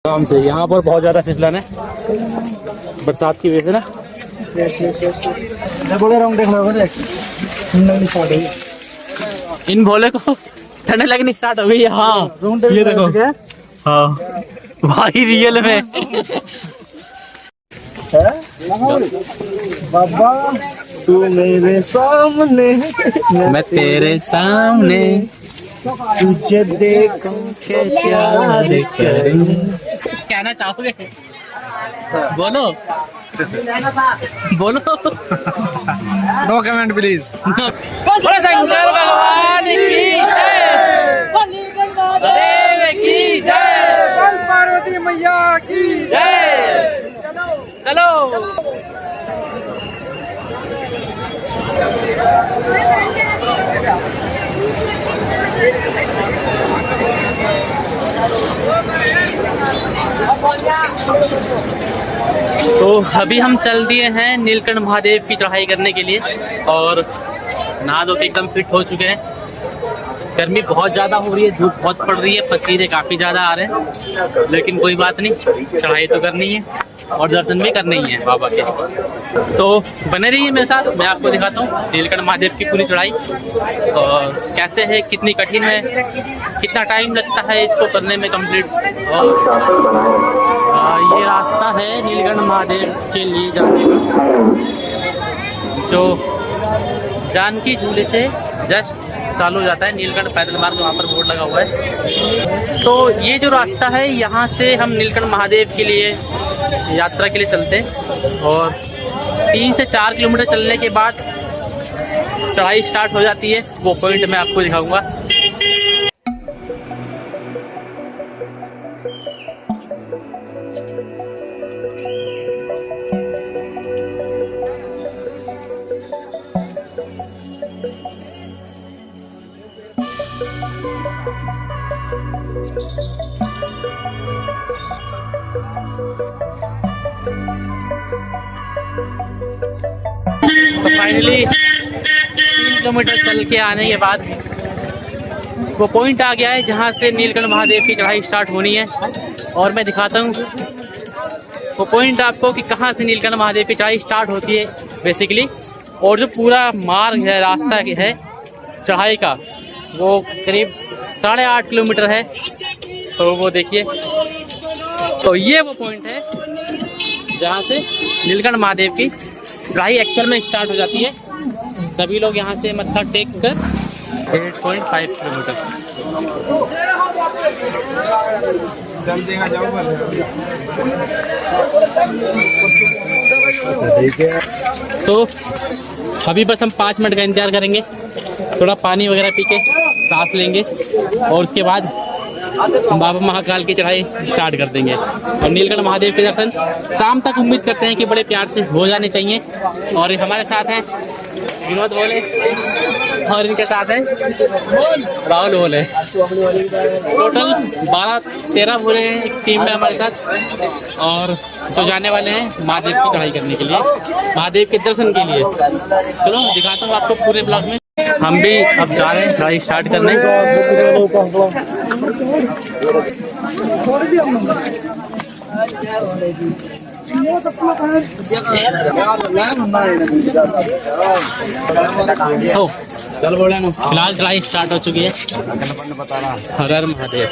आराम से। यहाँ पर बहुत ज्यादा फिसलन है बरसात की वजह से ना। इन भोले को ठंड लगनी स्टार्ट हो गई है। हाँ ये देखो। हाँ भाई रियल में बाबा तू मेरे सामने, मैं तेरे सामने तुझे देखूं के प्यार करूं। कहना चाहोगे? बोलो बोलो। No comment please. शंकर भगवान की जय, देव की जय, पार्वती मैया की जय। चलो तो अभी हम चल दिए हैं नीलकंठ महादेव की चढ़ाई करने के लिए और नहा धो के एकदम फिट हो चुके हैं। गर्मी बहुत ज़्यादा हो रही है, धूप बहुत पड़ रही है, पसीने काफ़ी ज़्यादा आ रहे हैं, लेकिन कोई बात नहीं, चढ़ाई तो करनी है और दर्शन भी करने ही है बाबा के। तो बने रहिए मेरे साथ, मैं आपको दिखाता हूँ नीलकंठ महादेव की पूरी चढ़ाई और कैसे है, कितनी कठिन है, कितना टाइम लगता है इसको करने में कंप्लीट। और ये रास्ता है नीलकंठ महादेव के लिए जाने का, जो जानकी झूले से जस्ट चालू हो जाता है। नीलकंठ पैदल मार्ग वहाँ पर बोर्ड लगा हुआ है। तो ये जो रास्ता है यहाँ से हम नीलकंठ महादेव के लिए यात्रा के लिए चलते हैं और 3 से 4 किलोमीटर चलने के बाद चढ़ाई स्टार्ट हो जाती है। वो पॉइंट मैं आपको दिखाऊंगा। तो फाइनली 3 किलोमीटर चल के आने के बाद वो पॉइंट आ गया है जहाँ से नीलकंठ महादेव की चढ़ाई स्टार्ट होनी है और मैं दिखाता हूँ वो पॉइंट आपको कि कहाँ से नीलकंठ महादेव की चढ़ाई स्टार्ट होती है बेसिकली। और जो पूरा मार्ग है, रास्ता है चढ़ाई का, वो करीब 8.5 किलोमीटर है। तो वो देखिए, तो ये वो पॉइंट है जहाँ से नीलकंठ महादेव की चढ़ाई एक्चुअल में स्टार्ट हो जाती है। सभी लोग यहाँ से मत्था टेक कर 8.5 किलोमीटर। तो अभी बस हम 5 मिनट का इंतजार करेंगे, थोड़ा पानी वगैरह पी के सांस लेंगे और उसके बाद बाबा महाकाल की चढ़ाई स्टार्ट कर देंगे। और नीलकंठ महादेव के दर्शन शाम तक उम्मीद करते हैं कि बड़े प्यार से हो जाने चाहिए। और हमारे साथ हैं विनोद भोले और इनके साथ है राहुल भोले। टोटल 12-13 भोले हैं एक टीम में हमारे साथ और तो जाने वाले हैं महादेव की चढ़ाई करने के लिए, महादेव के दर्शन के लिए। चलो दिखाता हूँ आपको पूरे ब्लॉग में। हम भी अब जा रहे हैं चढ़ाई स्टार्ट करने। चल बोले ना, फिलहाल चढ़ाई स्टार्ट हो चुकी है। हर हर महादेव।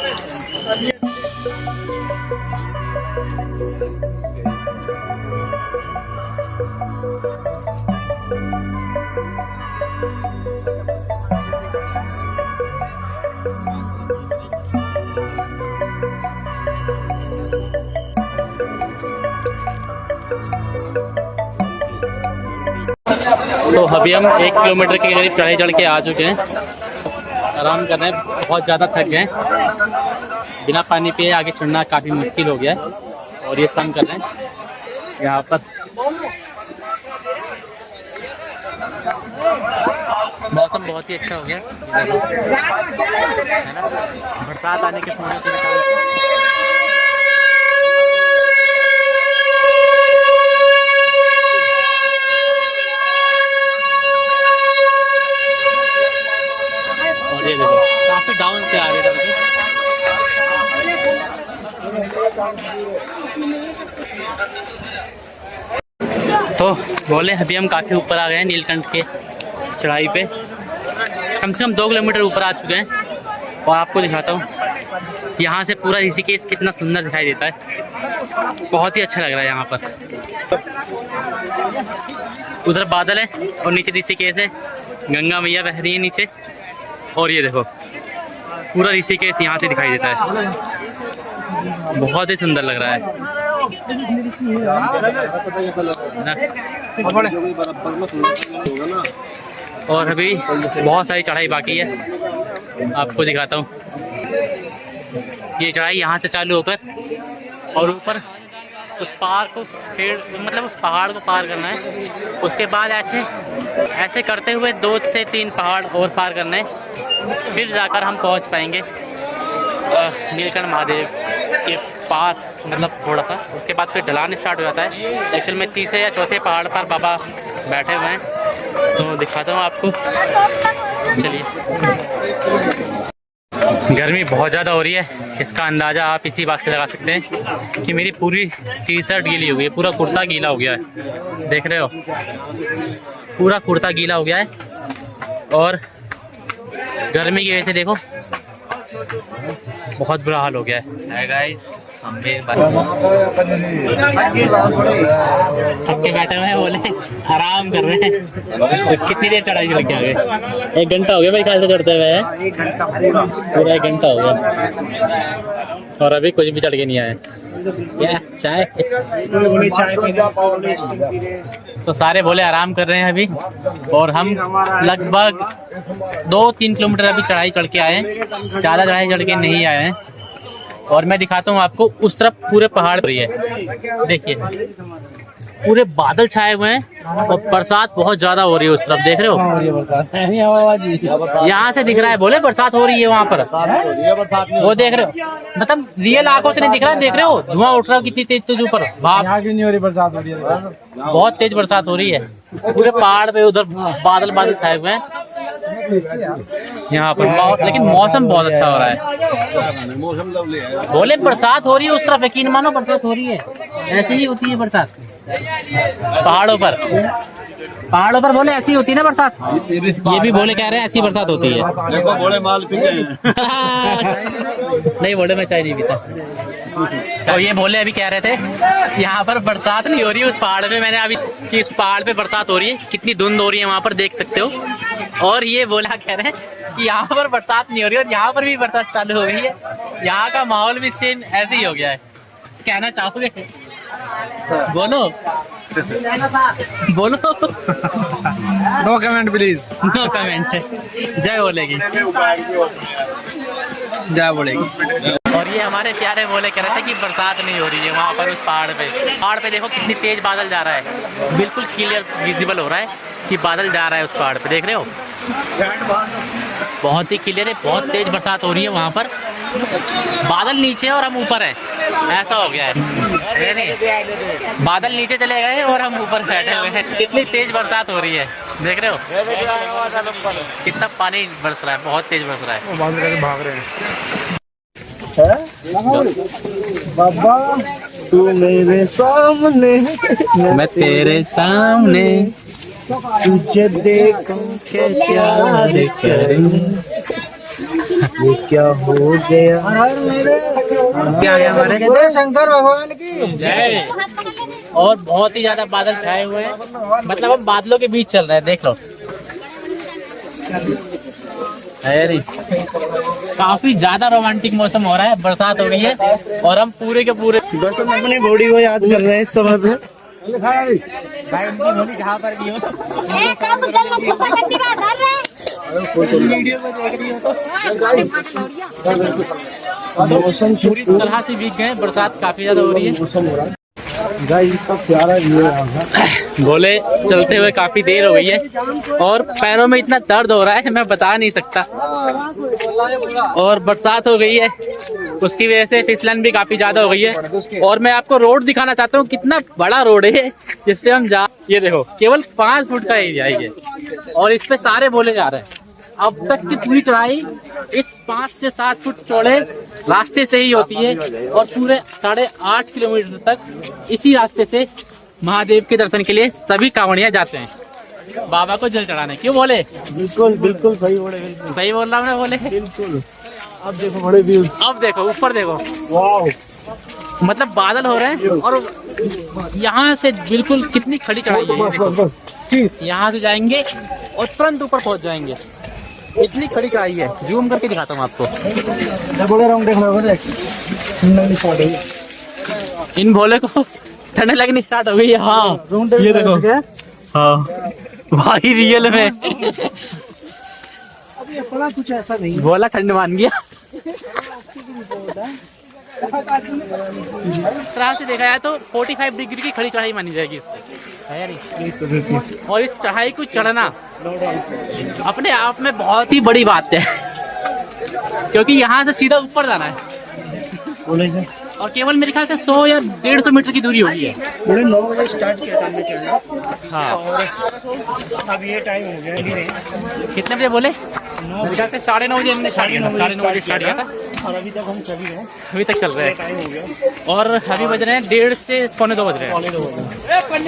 तो अभी हम 1 किलोमीटर के करीब चढ़ाई चढ़ के आ चुके हैं, आराम कर रहे हैं, बहुत ज़्यादा थक गए हैं। बिना पानी पिए आगे चढ़ना काफ़ी मुश्किल हो गया है और ये सम कर रहे हैं यहाँ पर। मौसम बहुत ही अच्छा हो गया है ना, बरसात आने के समय से। काफी डाउन से आ रहे थे। तो बोले अभी हम काफ़ी ऊपर आ गए हैं नीलकंठ के चढ़ाई पे, कम से कम 2 किलोमीटर ऊपर आ चुके हैं। और आपको दिखाता हूँ यहाँ से पूरा ऋषिकेश कितना सुंदर दिखाई देता है, बहुत ही अच्छा लग रहा है यहाँ पर। उधर बादल है और नीचे ऋषिकेश है, गंगा मैया बह रही है नीचे, और ये देखो पूरा ऋषिकेश यहाँ से दिखाई देता है, बहुत ही सुंदर लग रहा है ना। और अभी बहुत सारी चढ़ाई बाकी है, आपको दिखाता हूँ। ये चढ़ाई यहाँ से चालू होकर और ऊपर उस पहाड़ को मतलब उस पहाड़ को पार करना है। उसके बाद ऐसे करते हुए 2 से 3 पहाड़ और पार करना है, फिर जाकर हम पहुँच पाएंगे नीलकंठ महादेव के पास, मतलब थोड़ा सा। उसके बाद फिर ढलान स्टार्ट हो जाता है। एक्चुअल में 3 या 4 पहाड़ पर बाबा बैठे हुए हैं, तो दिखाता हूँ आपको। चलिए, गर्मी बहुत ज़्यादा हो रही है, इसका अंदाज़ा आप इसी बात से लगा सकते हैं कि मेरी पूरी टी-शर्ट गीली हो गई है, पूरा कुर्ता गीला हो गया है, देख रहे हो, पूरा कुर्ता गीला हो गया है। और गर्मी की वजह से देखो बहुत बुरा हाल हो गया है गाइस। हम भी थक के बैठे हुए हैं, बोले आराम कर रहे हैं। तो कितनी देर चढ़ाई लग गया? 1 घंटा हो गया मेरे ख्याल से चढ़ते हुए। 1 घंटा पूरा 1 घंटा हो गया और अभी कुछ भी चढ़ के नहीं आए। चाय तो सारे बोले आराम कर रहे हैं अभी, और हम लगभग 2-3 किलोमीटर अभी चढ़ाई चढ़ के आए हैं, ज़्यादा चढ़ाई चढ़ के नहीं आए हैं। और मैं दिखाता हूँ आपको, उस तरफ पूरे पहाड़ पर ही है, देखिए पूरे बादल छाए हुए हैं और बरसात बहुत ज्यादा हो रही है उस तरफ, देख रहे हो। यहाँ से दिख रहा है, बोले बरसात हो रही है वहाँ पर, वो देख रहे हो, मतलब रियल आंखों से नहीं दिख रहा है, देख रहे हो धुआं उठ रहा है कितनी तेज, तुझ ऊपर भाप नहीं हो रही, बरसात हो रही है, बहुत तेज बरसात हो रही है पूरे पहाड़ पे, उधर बादल छाए हुए हैं यहाँ पर। लेकिन मौसम बहुत अच्छा हो रहा है, बोले बरसात हो रही है उस तरफ, यकीन मानो बरसात हो रही है, ऐसे ही होती है बरसात पहाड़ों पर बोले ऐसी होती है ना बरसात। ये भी बोले कह रहे हैं ऐसी बरसात होती है। देखो बोले माल पीते हैं। नहीं बोले मैं चाय नहीं पीता। तो ये बोले अभी कह रहे थे यहाँ पर बरसात नहीं हो रही है उस पहाड़ पे, मैंने अभी कि उस पहाड़ पे बरसात हो रही है, कितनी धुंध हो रही है वहाँ पर देख सकते हो। और ये बोला कह रहे हैं कि यहाँ पर बरसात नहीं हो रही है और यहाँ पर भी बरसात चालू हो गई है, यहाँ का माहौल भी सेम ऐसे ही हो गया है। कहना चाहोगे? बोलो बोलो। No comment please, no comment. जय बोलेगी, जय बोलेगी। और ये हमारे प्यारे बोले कह रहे थे कि बरसात नहीं हो रही है वहाँ पर उस पहाड़ पे देखो कितनी तेज बादल जा रहा है, बिल्कुल क्लियर विजिबल हो रहा है कि बादल जा रहा है उस पहाड़ पे, देख रहे हो बहुत ही क्लियर है, बहुत तेज बरसात हो रही है वहाँ पर, बादल नीचे और हम ऊपर हैं, ऐसा हो गया है। बादल नीचे चले गए और हम ऊपर बैठे हुए हैं, कितनी तेज बरसात हो रही है, देख रहे हो कितना पानी बरस रहा है, बहुत तेज बरस रहा है। भाग रहे हैं बाबा, तू मेरे सामने, मैं तेरे सामने, तुझे देखूं के प्यार करूं, ये क्या हो गया, क्या हमारे शंकर भगवान की जय। और बहुत ही ज्यादा बादल छाए हुए हैं, मतलब हम बादलों के बीच चल रहे हैं, देख लो। अरे काफी ज्यादा रोमांटिक मौसम हो रहा है, बरसात हो गई है और हम पूरे के पूरे बस हम अपनी बॉडी को याद कर रहे हैं इस समय पे। जहाँ पर भी हो मौसम पूरी तरह से भीग गए, बरसात काफी ज्यादा हो रही है। प्यारा बोले चलते हुए काफी देर हो गई है और पैरों में इतना दर्द हो रहा है मैं बता नहीं सकता, और बरसात हो गई है उसकी वजह से फिसलन भी काफी ज्यादा हो गई है। और मैं आपको रोड दिखाना चाहता हूँ, कितना बड़ा रोड है जिसपे हम जा, ये देखो केवल 5 फुट का एरिया है ये, और इस पे सारे बोले जा रहे हैं, अब तक की पूरी चढ़ाई इस 5 से 7 फुट चौड़े रास्ते से ही होती है और पूरे 8.5 किलोमीटर तक इसी रास्ते से महादेव के दर्शन के लिए सभी कांवड़िया जाते हैं बाबा को जल चढ़ाने। क्यों बोले? बिल्कुल बिल्कुल सही बोले, बिल्कुल सही बोल रहा हूँ बोले। बिल्कुल। अब देखो बड़े व्यूज, अब देखो ऊपर देखो, वाह, मतलब बादल हो रहे हैं और यहाँ से बिल्कुल कितनी खड़ी चढ़ाई है ये देखो। यहाँ से जाएंगे और तुरंत ऊपर पहुँच जाएंगे, इतनी खड़ी चढ़ाई है। जूम करके दिखाता हूँ आपको। इन भोले को ठंड लगनी स्टार्ट हो गई है। हाँ ये देखो, हाँ भाई रियल में कुछ ऐसा नहीं। भोला ठंड मान गया। तरह से देखा जाए तो 45 डिग्री की खड़ी चढ़ाई मानी जाएगी इसको, है या नहीं? और इस चढ़ाई को चढ़ना अपने आप में बहुत ही बड़ी बात है, क्योंकि यहाँ से सीधा ऊपर जाना है और केवल मेरे ख्याल से 100 या 150 मीटर की दूरी होगी है। पूरे 9 बजे स्टार्ट किया था हमने चढ़ना। हाँ, और अब ये टाइम हो गया। कितने बजे बोले? मेरे ख्याल से 9:30 बजे हमने स्टार्ट किया था। 9:30 बजे स्टार्ट किया था और अभी तक हम चल रहे हैं, अभी तक चल रहे हैं। टाइम हो गया और अभी बज रहे हैं 1:30 से 1:45 बज रहे हैं।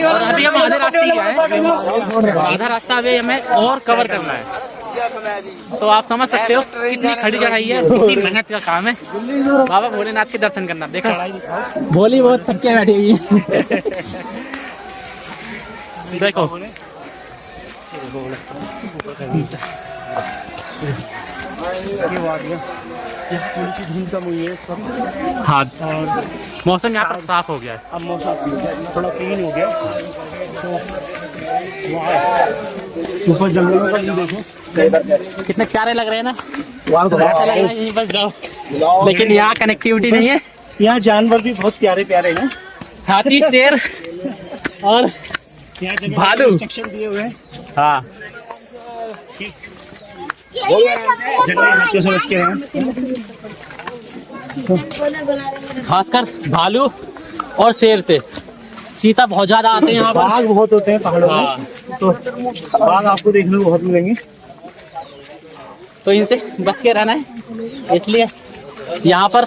और अभी हम आधे रास्ते ही आए, आधा रास्ता अभी हमें और कवर करना है। तो आप समझ सकते हो कितनी खड़ी चढ़ाई है, कितनी मेहनत का काम है बाबा भोलेनाथ के दर्शन करना। देखा भोली बहुत थक के बैठी हुई है। देखो ये वादियाँ, थोड़ी सी धुंध कम हुई है इस वक्त। हाँ, और मौसम यहाँ पर साफ हो गया है। अब मौसम थोड़ा क्लीन हो गया। ऊपर जंगलों का व्यू देखो, कितने प्यारे लग रहे हैं ना। ऐसा लग रहा है यहीं बस जाओ, लेकिन यहाँ कनेक्टिविटी नहीं है। यहाँ जानवर भी बहुत प्यारे प्यारे हैं। हाथी, शेर और यहाँ भालू सेक्शन दिए हुए हैं। हाँ, जंगली हाथियों से बच के हैं। खासकर भालू और शेर से। चीता बहुत ज्यादा आते हैं यहाँ पर। बाघ बहुत होते हैं पहाड़ों में, तो बाघ आपको देखने को बहुत मिलेंगे। तो इनसे बच के रहना है, इसलिए यहाँ पर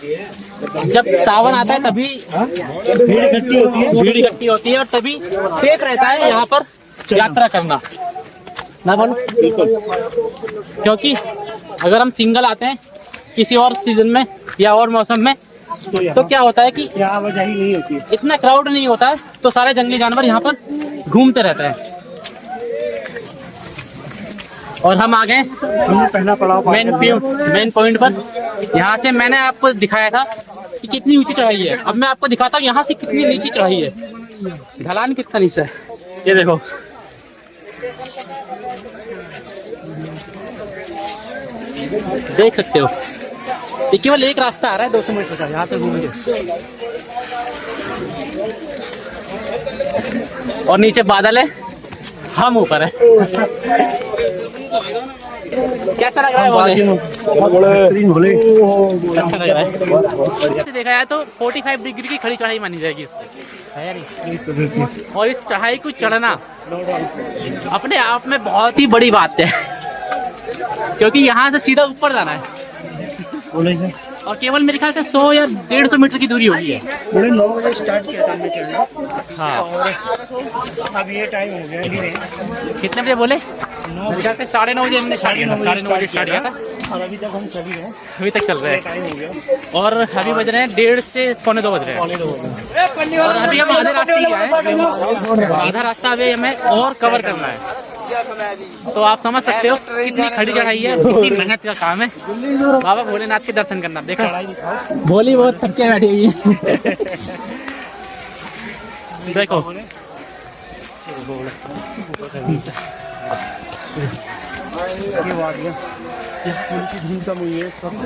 जब सावन आता है तभी भीड़ इकट्ठी होती है, भीड़ इकट्ठी होती है और तभी सेफ रहता है यहाँ पर यात्रा करना ना बोलो। क्योंकि अगर हम सिंगल आते हैं किसी और सीजन में या और मौसम में तो क्या होता है कि यहाँ आवाजाही नहीं होती है, इतना क्राउड नहीं होता है, तो सारे जंगली जानवर यहाँ पर घूमते रहते हैं। और हम आ गए हमने पहला पड़ाव मेन पॉइंट पर। यहाँ से मैंने आपको दिखाया था कि कितनी ऊंची चढ़ाई है। अब मैं आपको दिखाता हूँ यहाँ से कितनी नीची चढ़ाई है, ढलान कितना नीचा है। ये देखो, देख सकते हो। ये केवल एक रास्ता आ रहा है 200 मीटर का, यहाँ से घूमेंगे और नीचे बादल है, हम ऊपर है। कैसा लग रहा है भोले? अच्छा लग रहा है। देखा जाए तो 45 डिग्री की खड़ी चढ़ाई मानी जाएगी इसको, है या नहीं? और इस चढ़ाई को चढ़ना अपने आप में बहुत ही बड़ी बात है, क्योंकि यहाँ से सीधा ऊपर जाना है और केवल मेरे ख्याल से 100 या 150 मीटर की दूरी होगी है। पूरे 9 बजे स्टार्ट किया था हमने चढ़ना। हाँ, और अब ये टाइम हो गया। कितने बजे बोले? मेरे ख्याल से 9:30 बजे हमने स्टार्ट किया था। 9:30 बजे स्टार्ट किया था और अभी तक हम चल रहे हैं, अभी तक चल रहे हैं। टाइम हो गया और अभी बज रहे हैं 1:30 से 1:45 बज रहे हैं। और अभी हम आधे रास्ते ही आए, आधा रास्ता अभी हमें और कवर करना है। तो आप समझ सकते हो कितनी खड़ी चढ़ाई है, कितनी मेहनत का काम है बाबा भोलेनाथ के दर्शन करना। देखा भोली बहुत थक के बैठी हुई है। देखो ये वादियाँ, थोड़ी सी धुंध कम हुई है इस वक्त।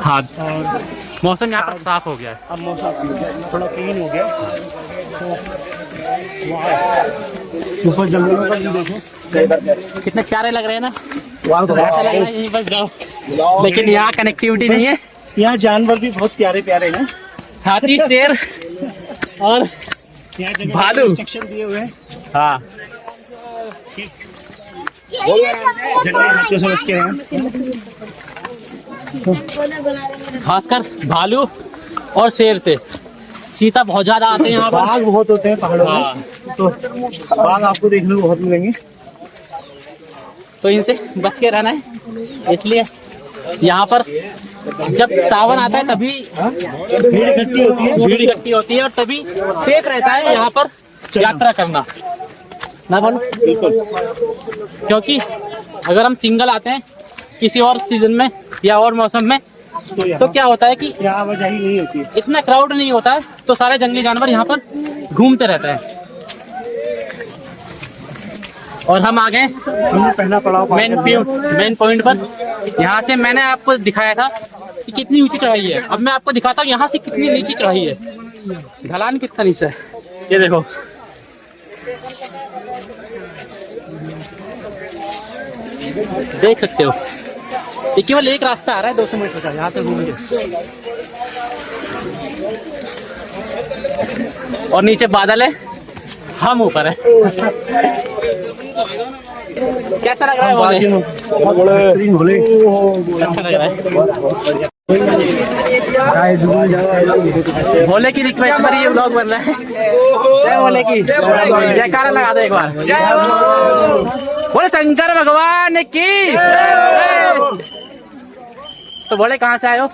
हाँ, और मौसम यहाँ पर साफ हो गया है। अब मौसम थोड़ा क्लीन हो गया। ऊपर जंगलों का व्यू देखो, कितने प्यारे लग रहे हैं ना। ऐसा लग रहा है यहीं बस जाओ, लेकिन यहाँ कनेक्टिविटी नहीं है। यहाँ जानवर भी बहुत प्यारे प्यारे हैं। हाथी, शेर और यहाँ भालू सेक्शन दिए हुए हैं। हाँ, जंगली हाथियों से बच के हैं। खासकर भालू और शेर से। चीता बहुत ज्यादा आते हैं यहाँ पर। बाघ बहुत होते हैं पहाड़ों में, तो बाघ आपको देखने को बहुत मिलेंगे। तो इनसे बच के रहना है, इसलिए यहाँ पर जब सावन आता है तभी भीड़ इकट्ठी होती है। भीड़ इकट्ठी होती है और तभी सेफ रहता है यहाँ पर यात्रा करना, ना बोलो। क्योंकि अगर हम सिंगल आते हैं किसी और सीजन में या और मौसम में तो क्या होता है कि यहाँ आवाजाही नहीं होती है। इतना क्राउड नहीं होता है, तो सारे जंगली जानवर यहाँ पर घूमते रहते हैं। और हम आ गए हमने पहला पड़ाव मेन पॉइंट पर। यहाँ से मैंने आपको दिखाया था कि कितनी ऊंची चढ़ाई है। अब मैं आपको दिखाता हूँ यहाँ से कितनी नीचे चढ़ाई है, ढलान कितना नीचे है। ये देखो, देख सकते हो। ये केवल एक रास्ता आ रहा है 200 मीटर का, यहाँ से घूम के। और नीचे बादल है, हम ऊपर है। कैसा लग रहा है भोले? अच्छा लग रहा है। भोले की रिक्वेस्ट पर ये व्लॉग बन रहा है। जय भोले की जयकारा लगा दो एक बार। बोले शंकर भगवान की। तो बोले कहाँ से आए हो?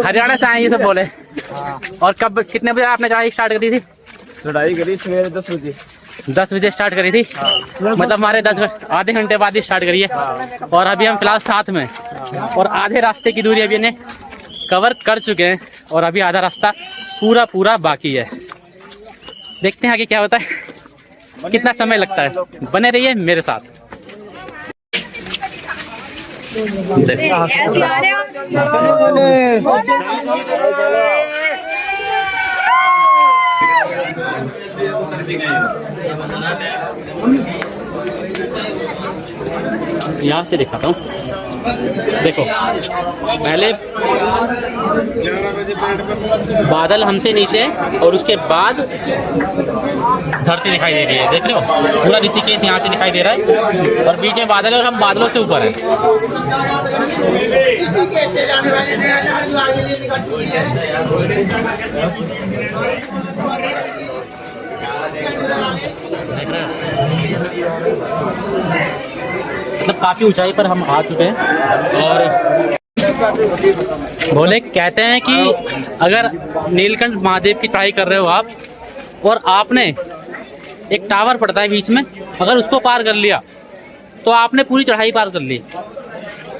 हरियाणा से आए ये सब बोले। और कब कितने बजे आपने चढ़ाई स्टार्ट करी थी? चढ़ाई करी सवेरे 10 बजे। 10 बजे स्टार्ट करी थी। मतलब हमारे 10 आधे घंटे बाद ही स्टार्ट करी है। और अभी हम फिलहाल साथ में, और आधे रास्ते की दूरी अभी ने कवर कर चुके हैं और अभी आधा रास्ता पूरा बाकी है। देखते हैं आगे क्या होता है, कितना समय लगता है। बने रहिए मेरे साथ। यहाँ से दिखाता हूँ। देखो, पहले बादल हमसे नीचे है और उसके बाद धरती दिखाई दे रही है। देख रहे हो, पूरा ऋषिकेश यहाँ से दिखाई दे रहा है और बीच में बादल है और हम बादलों से ऊपर हैं। मतलब काफी ऊंचाई पर हम आ चुके हैं। और भोले कहते हैं कि अगर नीलकंठ महादेव की चढ़ाई कर रहे हो आप और आपने एक टावर पड़ता है बीच में, अगर उसको पार कर लिया तो आपने पूरी चढ़ाई पार कर ली।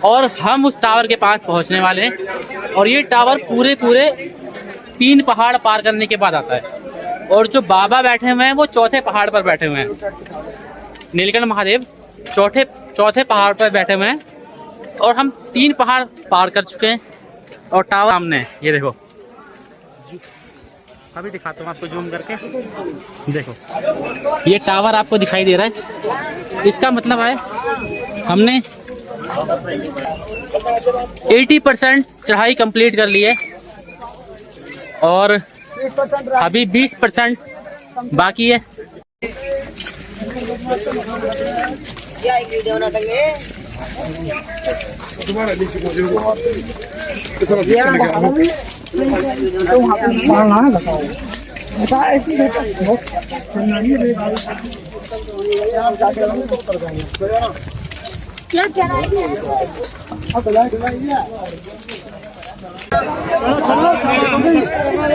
और हम उस टावर के पास पहुंचने वाले हैं और ये टावर पूरे 3 पहाड़ पार करने के बाद आता है। और जो बाबा बैठे हुए हैं वो चौथे पहाड़ पर बैठे हुए हैं। नीलकंठ महादेव चौथे पहाड़ पर बैठे हुए हैं और हम 3 पहाड़ पार कर चुके हैं और टावर सामने है। ये देखो, अभी दिखाता हूँ आपको जूम करके। देखो, ये टावर आपको दिखाई दे रहा है। इसका मतलब है हमने 80% चढ़ाई कंप्लीट कर ली है और अभी 20% बाकी है।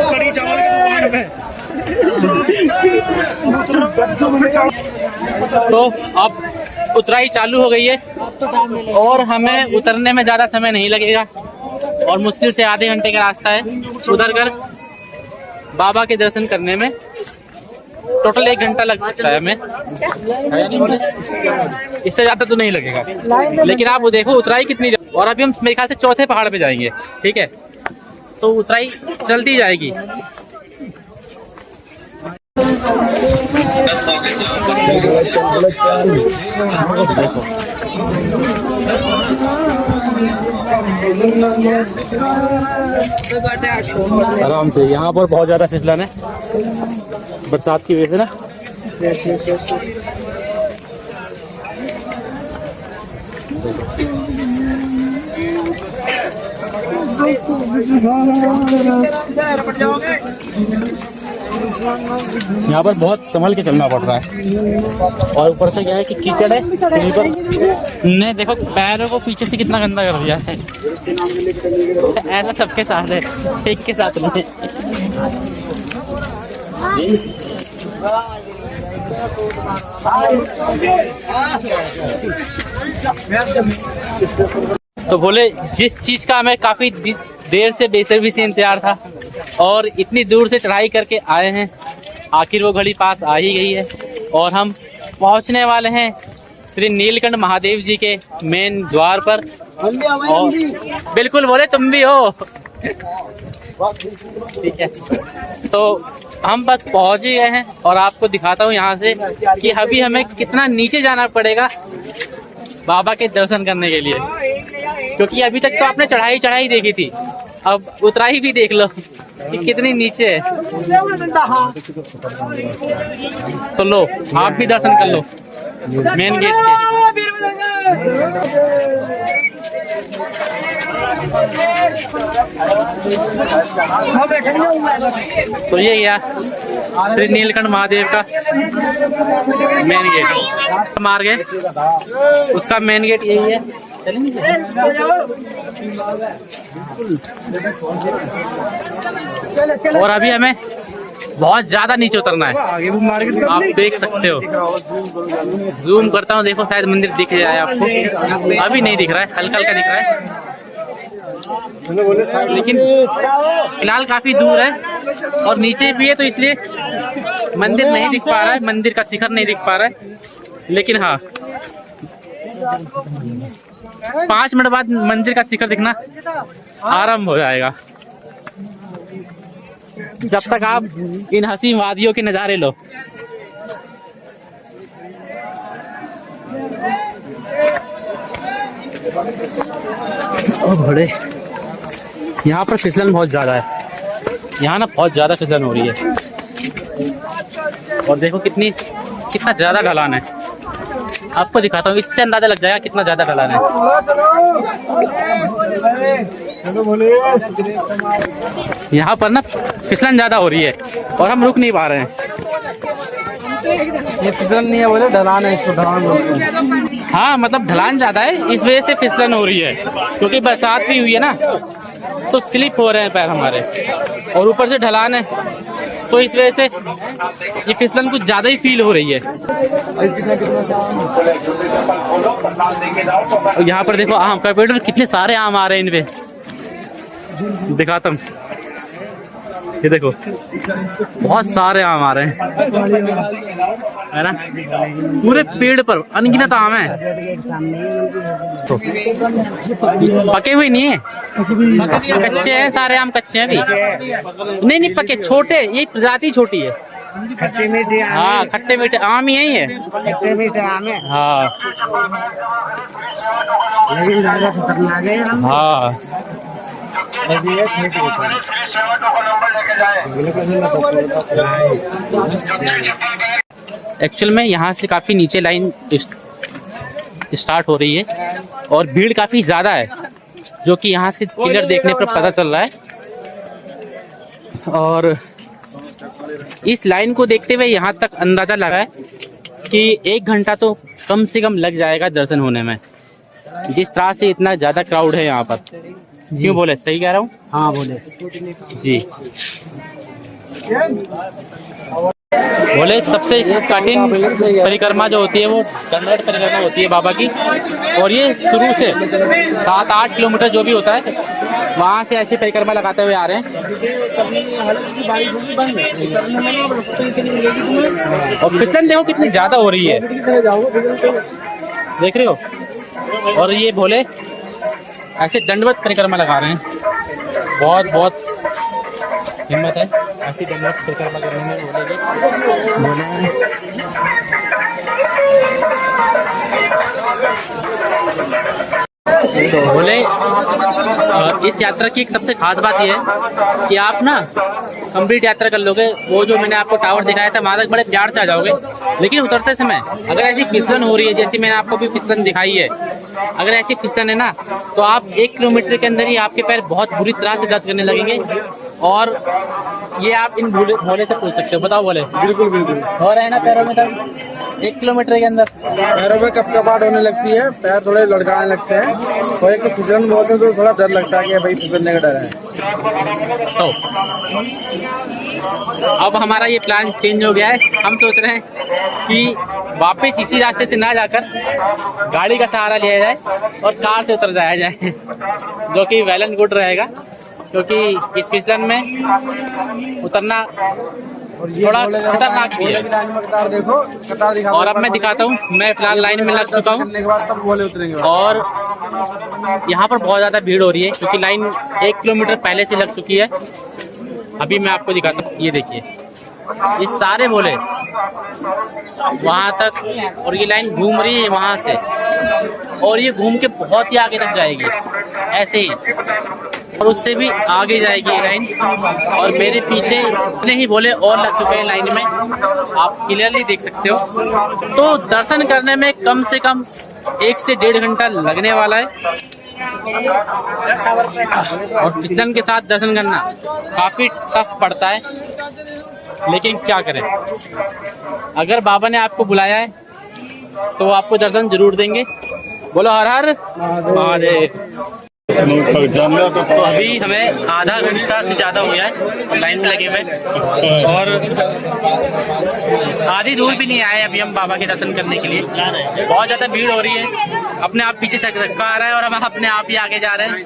कड़ी चावल की दुकान पे। तो अब उतराई चालू हो गई है और हमें उतरने में ज़्यादा समय नहीं लगेगा और मुश्किल से आधे घंटे का रास्ता है। उधर कर बाबा के दर्शन करने में टोटल 1 घंटा लग सकता है हमें, इससे ज़्यादा तो नहीं लगेगा। लेकिन आप वो देखो उतराई कितनी, और अभी हम मेरे ख्याल से चौथे पहाड़ पे जाएंगे। ठीक है, तो उतराई चलती जाएगी। आराम से, यहाँ पर बहुत ज्यादा फिसलन है बरसात की वजह से ना। यहाँ पर बहुत संभल के चलना पड़ रहा है, और ऊपर से क्या है कि कीचड़ है। स्लीपर ने देखो पैरों को पीछे से कितना गंदा कर दिया है। ऐसा सबके साथ है, एक के साथ नहीं। तो बोले जिस चीज का हमें काफी देर से बेसब्री से इंतजार था और इतनी दूर से चढ़ाई करके आए हैं, आखिर वो घड़ी पास आ ही गई है और हम पहुंचने वाले हैं श्री नीलकंठ महादेव जी के मेन द्वार पर। और बिल्कुल बोले तुम भी हो, ठीक है। तो हम बस पहुंच ही गए हैं और आपको दिखाता हूँ यहाँ से कि अभी हमें कितना नीचे जाना पड़ेगा बाबा के दर्शन करने के लिए, क्योंकि अभी तक तो आपने चढ़ाई देखी थी, अब उतराई भी देख लो कि कितनी नीचे है। तो लो आप भी दर्शन कर लो मेन गेट के। तो ये गया श्री नीलकंठ महादेव का मेन गेट, मार गए उसका मेन गेट यही है। और अभी हमें बहुत ज्यादा नीचे उतरना है, आप देख सकते हो। जूम करता हूँ, देखो शायद मंदिर दिख जाए आपको। अभी नहीं दिख रहा है, हल्का हल्का दिख रहा है, लेकिन फिलहाल काफी दूर है और नीचे भी है, तो इसलिए मंदिर नहीं दिख पा रहा है, मंदिर का शिखर नहीं दिख पा रहा है। लेकिन हाँ 5 मिनट बाद मंदिर का शिखर दिखना आरंभ हो जाएगा। जब तक आप इन हसीन वादियों के नजारे लो। ओ घोड़े, यहाँ पर फिसलन बहुत ज्यादा है, यहाँ ना बहुत ज्यादा फिसलन हो रही है। और देखो कितना ज्यादा ढलान है, आपको दिखाता हूँ, इससे अंदाजा लग जाएगा कितना ज्यादा ढलान है। यहाँ पर ना फिसलन ज्यादा हो रही है और हम रुक नहीं पा रहे हैं। ये फिसलन नहीं है, बोले ढलान है, इसको ढलान। हाँ मतलब ढलान ज्यादा है, इस वजह से फिसलन हो रही है, क्योंकि बरसात भी हुई है ना, तो स्लिप हो रहे हैं पैर हमारे, और ऊपर से ढलान है, तो इस वजह से ये फिसलन कुछ ज्यादा ही फील हो रही है। यहाँ पर देखो आम का पेड़, कितने सारे आम आ रहे हैं इनपे, दिखाता हूँ। ये देखो बहुत सारे आम आ रहे हैं, है ना, पूरे पेड़ पर अनगिनत आम है। तो पके हुए नहीं है, कच्चे हैं सारे आम, कच्चे हैं अभी। नहीं पके, छोटे, ये प्रजाति छोटी है। खट्टे मीठे आम, हाँ खट्टे मीठे आम ही है, खट्टे मीठे आम है। हाँ लेकिन ज्यादा खतरनाक है आम। हाँ एक्चुअल में यहाँ से काफी नीचे लाइन स्टार्ट हो रही है और भीड़ काफी ज्यादा है, जो कि यहाँ से क्लियर देखने पर पता चल रहा है। और इस लाइन को देखते हुए यहाँ तक अंदाजा लगा है कि 1 घंटा तो कम से कम लग जाएगा दर्शन होने में, जिस तरह से इतना ज्यादा क्राउड है यहाँ पर। क्यों बोले, सही कह रहा हूँ? हाँ बोले जी। बोले सबसे कठिन परिक्रमा जो होती है वो दंडवत परिक्रमा होती है बाबा की, और ये शुरू से 7-8 किलोमीटर जो भी होता है वहाँ से ऐसी परिक्रमा लगाते हुए आ रहे हैं। और फिसलन देखो कितनी ज्यादा हो रही है, देख रहे हो। और ये भोले ऐसे दंडवत परिक्रमा लगा रहे हैं, बहुत हिम्मत है ऐसी दंडवत परिक्रमा करने में भोले। इस यात्रा की एक सबसे खास बात यह है कि आप ना कंप्लीट यात्रा कर लोगे। वो जो मैंने आपको टावर दिखाया था वहाँ तक बड़े प्यार से आ जाओगे, लेकिन उतरते समय अगर ऐसी फिसलन हो रही है, जैसे मैंने आपको भी फिसलन दिखाई है, अगर ऐसी फिसलन है ना, तो आप 1 किलोमीटर के अंदर ही आपके पैर बहुत बुरी तरह से दर्द करने लगेंगे। और ये आप इन भोले से पूछ सकते हो। बताओ भोले। बिल्कुल बिल्कुल हो रहा है ना पैरों में दर्द 1 किलोमीटर के अंदर? पैरों में कपकपाहट होने लगती है, पैर थोड़े लड़खड़ाने लगते हैं, और एक तो फिसलन बोलते हैं तो थोड़ा डर लगता है कि भाई फिसलने का डर है। तो अब हमारा ये प्लान चेंज हो गया है। हम सोच रहे हैं कि वापस इसी रास्ते से ना जाकर गाड़ी का सहारा लिया जाए और कार से उतर जाया जाए, जो कि वेल एंड गुड रहेगा, क्योंकि इस फिसलन में उतरना थोड़ा खतरनाक भी है। कतार देखो, कतार दिखा। और अब मैं दिखाता हूँ, मैं फिलहाल लाइन में लग चुका हूँ करने के बाद सब बोले उतरेंगे। और यहाँ पर बहुत ज़्यादा भीड़ हो रही है, क्योंकि लाइन 1 किलोमीटर पहले से लग चुकी है। अभी मैं आपको दिखाता हूँ, ये देखिए, ये सारे भोले वहाँ तक, और ये लाइन घूम रही है वहाँ से, और ये घूम के बहुत ही आगे तक जाएगी ऐसे ही, और उससे भी आगे जाएगी ये लाइन। और मेरे पीछे इतने ही भोले और लग चुके हैं लाइन में, आप क्लियरली देख सकते हो। तो दर्शन करने में कम से कम 1 से 1.5 घंटा लगने वाला है, और फिसलन के साथ दर्शन करना काफ़ी टफ पड़ता है, लेकिन क्या करें, अगर बाबा ने आपको बुलाया है तो आपको दर्शन जरूर देंगे। बोलो हर हर महादेव। तो अभी हमें आधा घंटा से ज़्यादा हो गया है लाइन में लगे हुए, और आधी दूर भी नहीं आए अभी हम बाबा के दर्शन करने के लिए। बहुत ज़्यादा भीड़ हो रही है, अपने आप पीछे से धक्का आ रहा है और हम अपने आप ही आगे जा रहे हैं।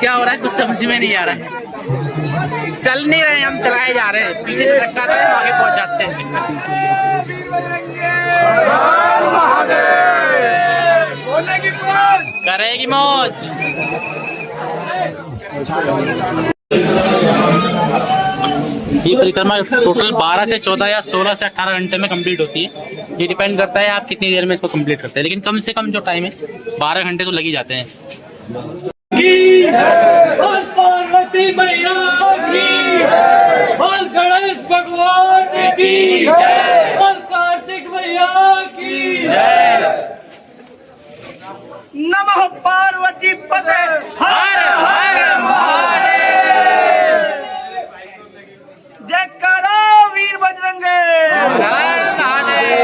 क्या हो रहा है कुछ समझ में नहीं आ रहा है, चल नहीं रहे हम, चलाए जा रहे हैं, पीछे से धक्का आता है, हम आगे पहुँच जाते हैं। करेगी मौज। ये परिक्रमा टोटल 12 से 14 या 16 से 18 घंटे में कंप्लीट होती है। ये डिपेंड करता है आप कितनी देर में इसको कंप्लीट करते हैं, लेकिन कम से कम जो टाइम है 12 घंटे तो लग ही जाते हैं। पार्वती मैया की जय, बोल गणेश भगवान की जय, बोल कार्तिक मैया की जय। नमः पार्वती पते हर हर महादेव। जय करो वीर बजरंगे। हर महादेव।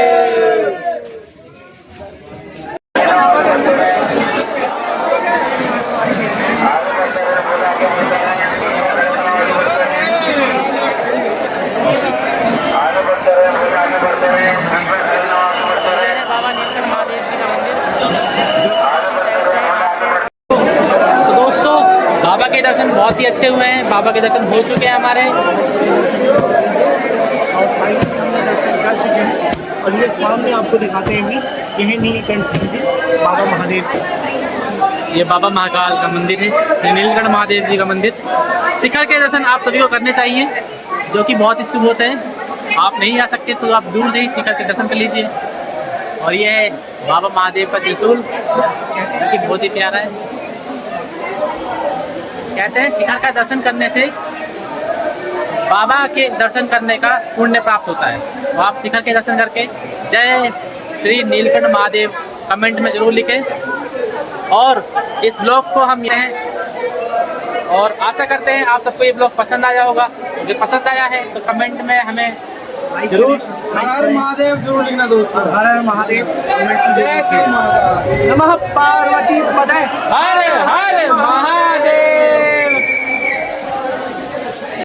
बाबा के दर्शन बहुत ही अच्छे हुए हैं, बाबा के दर्शन हो चुके हैं हमारे, दर्शन कर चुके हैं। और ये सामने आपको दिखाते हैं, यही नीलकंठ मंदिर बाबा महादेव, ये बाबा महाकाल का मंदिर है, ये नीलकंठ महादेव जी का मंदिर। शिखर के दर्शन आप सभी को करने चाहिए, जो कि बहुत ही शुभ होते हैं। आप नहीं आ सकते तो आप दूर से ही शिखर के दर्शन कर लीजिए। और ये है बाबा महादेव का त्रिशूल, बहुत ही प्यारा है। कहते हैं शिखर का दर्शन करने से बाबा के दर्शन करने का पुण्य प्राप्त होता है। तो आप शिखर के दर्शन करके जय श्री नीलकंठ महादेव कमेंट में जरूर लिखें। और इस ब्लॉग को हम यह और आशा करते हैं आप सबको ये ब्लॉग पसंद आया होगा। अगर पसंद आया है तो कमेंट में हमें जरूर हर हर महादेव जरूर लिखना दोस्तों। हर हर महादेव नमः पार्वती पते हर हर महादेव।